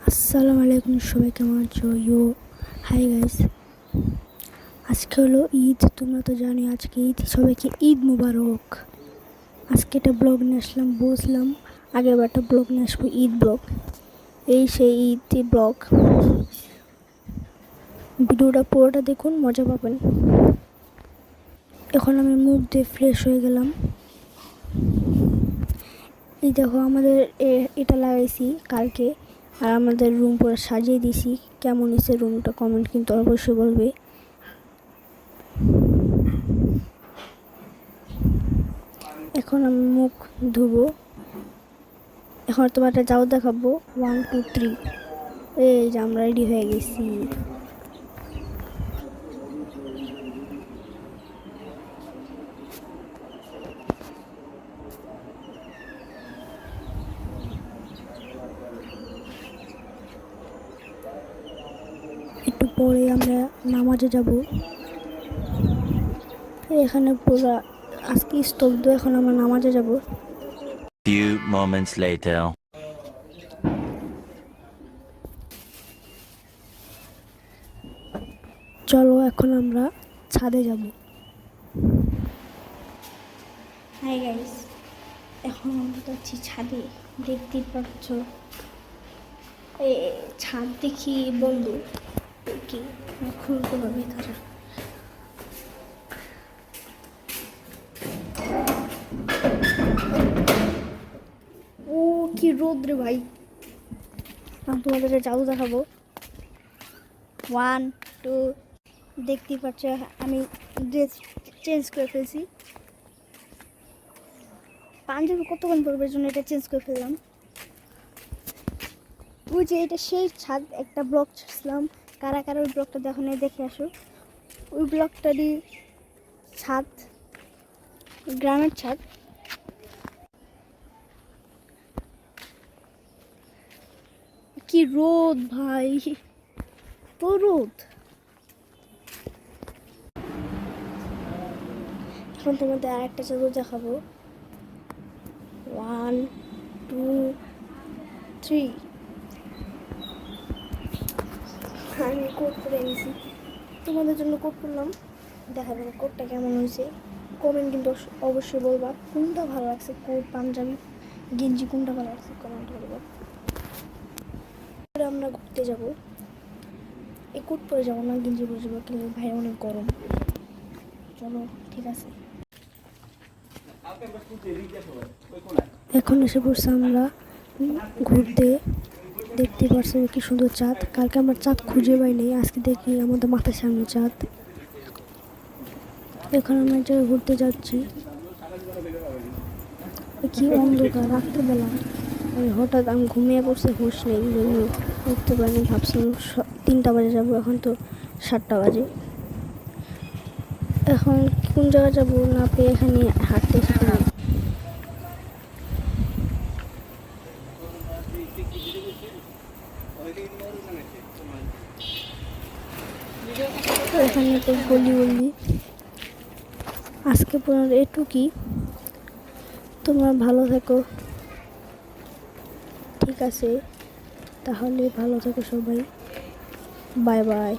আসসালামু আলাইকুম, সবাই কেমন আছো? হাই গাইস, আজকে হলো ঈদ। তোমরা তো জানি আজকে ঈদ, সবাইকে ঈদ মুবারক। আজকে একটা ব্লগ নিয়ে আসলাম, বুঝলাম আগের একটা ব্লগ নিয়ে আসবো, ঈদ ব্লগ। এই সেই ঈদ ব্লগ, ভিডিওটা পুরোটা দেখুন, মজা পাবেন। এখন আমি মুখ দিয়ে ফ্রেশ হয়ে গেলাম। এই দেখো, আমাদের এটা লাগাইছি কালকে, আর আমাদের রুম পুরো সাজিয়ে দিছি। কেমন হয়েছে রুমটা কমেন্ট কিন্তু অবশ্যই বলবে। এখন আমি মুখ ধুবো, এখন তোমার একটা যাও দেখাবো। 1 2 3, এই যে আমরা রেডি হয়ে গেছি। একটু পরে আমরা নামাজে যাব। এখানে পুরো আজকে স্তব্ধ, এখন আমরা নামাজে যাব। Few moments later. চলো এখন আমরা ছাদে যাব। হাই গাইস, এখন আমরা যাচ্ছি ছাদে। দেখতেই পাচ্ছ, এই ছাদ দেখি বন্ধু কি খুলতে হবে তারা। ও কি রোদ রে ভাই! আমি তোমাদের জাদু দেখাবো। 1 2, দেখতেই পাচ্ছ আমি ড্রেস চেঞ্জ করে ফেলছি। পাঞ্জাবি কতক্ষণ পরবার জন্য এটা চেঞ্জ করে ফেললাম। ওই যে এটা সেই ছাদ, একটা ব্লগ ছাড়ছিলাম, কারা কারা ওই ব্লগটা দেখো না, দেখে আসো। ওই ব্লগটারই ছাদ, গ্রামের ছাদ। কি রোদ ভাই, তো রোদ। এখন তোমাদের আর একটা জাদু দেখাবো। 1 2 3, আমি কোট করে নিয়েছি, তোমাদের জন্য কোট করলাম। দেখাবো কোটটা কেমন হয়েছে, কমেন্ট কিন্তু অবশ্যই বলবা কোনটা ভালো লাগছে। কোট, পাঞ্জাবি, গেঞ্জি কোনটা ভালো লাগছে কমেন্ট করবো। আমরা ঘুরতে যাব, এই কোট পরে যাবো না, গেঞ্জি পরে যাবো, কিন্তু ভাই অনেক গরম। চলো ঠিক আছে, এখন এসে পড়ছে আমরা ঘুরতে। দেখতে পাচ্ছেন কি সুন্দর চাঁদ। কালকে আমার চাঁদ খুঁজে পাইনি, আজকে দেখি আমাদের মাথার সামনে চাঁদ। এখন আমরা একটা ঘুরতে যাচ্ছি। কি অন্ধকার, রাত্রেবেলা। হঠাৎ আমি ঘুমিয়ে পড়ছে, হুঁশ নেই, উঠতে পারিনি। ভাবছিলাম 3টা বাজে যাবো, এখন তো 7টা বাজে। এখন কোন জায়গায় যাবো না পেয়ে এখানে হাঁটতে এসেছিলাম। এখানে তো গলি গলি। আজকে পুরো এটুকুই। তোমরা ভালো থেকো, ঠিক আছে? তাহলে ভালো থেকো সবাই, বাই বাই।